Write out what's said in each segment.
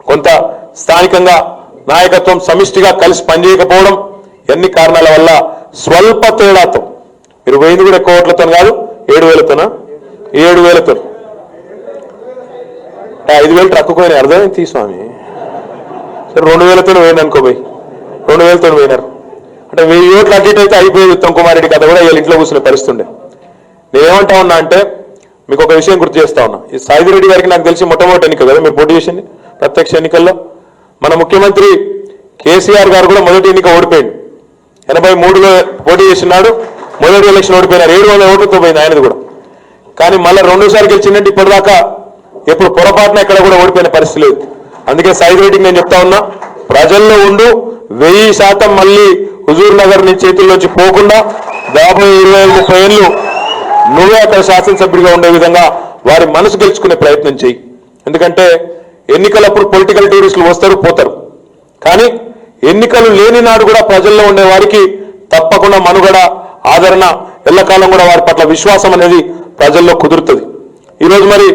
కొంత స్థానికంగా నాయకత్వం సమిష్టిగా కలిసి పనిచేయకపోవడం ఎన్ని కారణాల వల్ల స్వల్ప తేడాతో మీరు పోయింది కూడా ఎక్కువ ఓట్లతో కాదు 7,000తోనా 7,000తో 5,000 ట్రక్కుపోయినాయి అర్థమైంది స్వామి సరే 2,000తో పోయింది అనుకోబోయి 2,000తో పోయినారు అంటే 1000 ఓట్లు అడ్డీట్ అయితే అయిపోయేది ఉత్తమ్ కుమార్ రెడ్డి కథ కూడా వీళ్ళ ఇంట్లో కూర్చునే పరిస్థితి ఉండే నేనేమంటా ఉన్నా అంటే మీకు ఒక విషయం గుర్తు చేస్తా ఉన్నా ఈ సాయిరెడ్డి గారికి నాకు తెలిసి మొట్టమొదటి ఎన్నిక కదా మీరు పోటీ చేసింది ప్రత్యక్ష ఎన్నికల్లో మన ముఖ్యమంత్రి కేసీఆర్ గారు కూడా మొదటి ఎన్నిక ఓడిపోయింది 83లో పోటీ చేసినాడు మొదటి ఎలక్షన్ ఓడిపోయినారు 700 ఓట్లతో పోయింది ఆయనది కూడా కానీ మళ్ళీ రెండోసారి గెలిచిందంటే ఇప్పటిదాకా ఎప్పుడు పొరపాటున ఎక్కడ కూడా ఓడిపోయిన పరిస్థితి లేదు అందుకే సాయిరెడ్డికి నేను చెప్తా ఉన్నా ప్రజల్లో ఉండు 1000% మళ్ళీ హుజూర్ నగర్ నీ చేతుల్లోంచి పోకుండా 50-30 ఏళ్ళు నువ్వే అక్కడ శాసనసభ్యుడిగా ఉండే విధంగా వారి మనసు గెలుచుకునే ప్రయత్నం చేయి ఎందుకంటే ఎన్నికలప్పుడు పొలిటికల్ టూరిస్టులు వస్తారు పోతారు కానీ ఎన్నికలు లేని నాడు కూడా ప్రజల్లో ఉండే వారికి తప్పకుండా మనుగడ ఆదరణ ఎల్లకాలం కూడా వారి పట్ల విశ్వాసం అనేది ప్రజల్లో కుదురుతుంది ఈరోజు మరి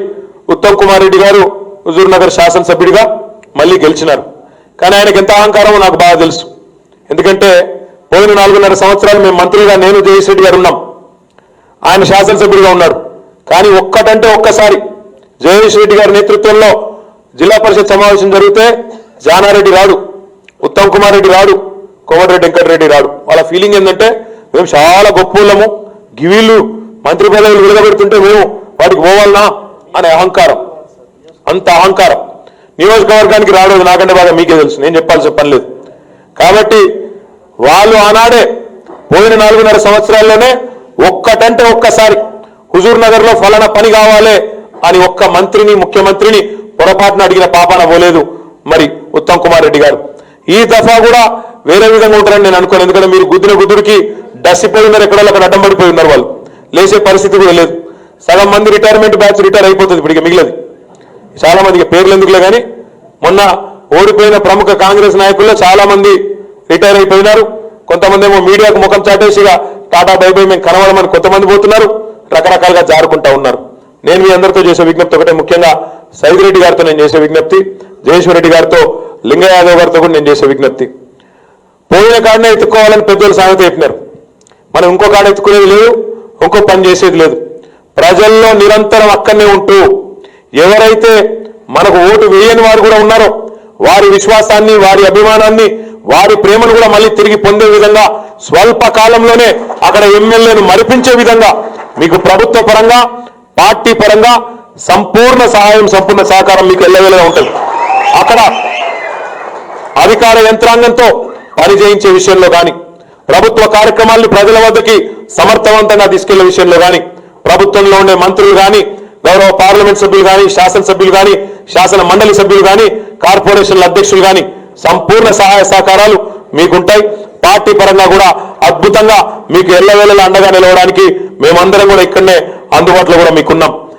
ఉత్తమ్ కుమార్ రెడ్డి గారు హుజూర్ నగర్ శాసనసభ్యుడిగా మళ్ళీ గెలిచినారు కానీ ఆయనకు ఎంత అహంకారమో నాకు బాగా తెలుసు ఎందుకంటే పోయిన 4.5 సంవత్సరాలు మేము మంత్రిగా నేను జగదీష్ రెడ్డి గారు ఉన్నాం ఆయన శాసనసభ్యుడిగా ఉన్నాడు కానీ ఒక్కటంటే ఒక్కసారి జగదీష్ రెడ్డి గారి నేతృత్వంలో జిల్లా పరిషత్ సమావేశం జరిగితే జానారెడ్డి రాడు ఉత్తమ్ కుమార్ రెడ్డి రాడు కోమటిరెడ్డి వెంకటరెడ్డి రాడు వాళ్ళ ఫీలింగ్ ఏంటంటే మేము చాలా గొప్పలము గివీళ్ళు మంత్రి పదవులు విడగబెడుతుంటే మేము వాటికి పోవాలనా అనే అహంకారం అంత అహంకారం నియోజకవర్గానికి రావడం నాకంటే బాగా మీకే తెలుసు నేను చెప్పాల్సిన పని లేదు కాబట్టి వాళ్ళు ఆనాడే పోయిన 4.5 సంవత్సరాల్లోనే ఒక్కటంటే ఒక్కసారి హుజూర్ నగర్లో ఫలానా పని కావాలి అని ఒక్క మంత్రిని ముఖ్యమంత్రిని పొరపాటున అడిగిన పాపాన పోలేదు మరి ఉత్తమ్ కుమార్ రెడ్డి గారు ఈ దఫా కూడా వేరే విధంగా ఉంటారని నేను అనుకోను ఎందుకంటే మీరు గుద్దిన గుద్దుడికి డస్సిపోయి ఉన్నారు ఎక్కడో అక్కడ అడ్డం పడిపోయి ఉన్నారు వాళ్ళు లేచే పరిస్థితి కూడా లేదు సగం మంది రిటైర్మెంట్ బ్యాచ్ రిటైర్ అయిపోతుంది ఇప్పటికి మిగిలేదు చాలా మందికి పేర్లు ఎందుకులే కానీ మొన్న ఓడిపోయిన ప్రముఖ కాంగ్రెస్ నాయకుల్లో చాలా మంది రిటైర్ అయిపోయినారు కొంతమంది ఏమో మీడియాకు ముఖం చాటేసిగా టాటా బైబై మేము కనబడమని కొంతమంది పోతున్నారు రకరకాలుగా జారుకుంటా ఉన్నారు నేను మీ అందరితో చేసే విజ్ఞప్తి ఒకటే ముఖ్యంగా సైదిరెడ్డి గారితో నేను చేసే విజ్ఞప్తి జయేశ్వర్ రెడ్డి గారితో లింగ యాదవ్ గారితో కూడా నేను చేసే విజ్ఞప్తి పోయిన కాడనే ఎత్తుకోవాలని పెద్దలు సామెత చెప్పినారు మనం ఇంకో కాడ ఎత్తుకునేది లేదు ఇంకో పని చేసేది లేదు ప్రజల్లో నిరంతరం అక్కడనే ఉంటూ ఎవరైతే మనకు ఓటు వేయని వారు కూడా ఉన్నారో వారి విశ్వాసాన్ని వారి అభిమానాన్ని వారి ప్రేమను కూడా మళ్ళీ తిరిగి పొందే విధంగా స్వల్ప కాలంలోనే అక్కడ ఎమ్మెల్యేను మరిపించే విధంగా మీకు ప్రభుత్వ పరంగా పార్టీ పరంగా సంపూర్ణ సహాయం సంపూర్ణ సహకారం మీకు ఎల్లవేళగా ఉంటుంది అక్కడ అధికార యంత్రాంగంతో పనిచేయించే విషయంలో కానీ ప్రభుత్వ కార్యక్రమాలను ప్రజల వద్దకి సమర్థవంతంగా తీసుకెళ్లే విషయంలో కానీ ప్రభుత్వంలో ఉండే మంత్రులు కానీ గౌరవ పార్లమెంట్ సభ్యులు కానీ శాసనసభ్యులు కానీ శాసన మండలి సభ్యులు కానీ కార్పొరేషన్ల అధ్యక్షులు కానీ సంపూర్ణ సహాయ సహకారాలు మీకుంటాయి పార్టీ పరంగా కూడా అద్భుతంగా మీకు ఎల్లవేళలా అండగా నిలవడానికి మేమందరం కూడా ఇక్కడనే అందుబాటులో కూడా మీకున్నాం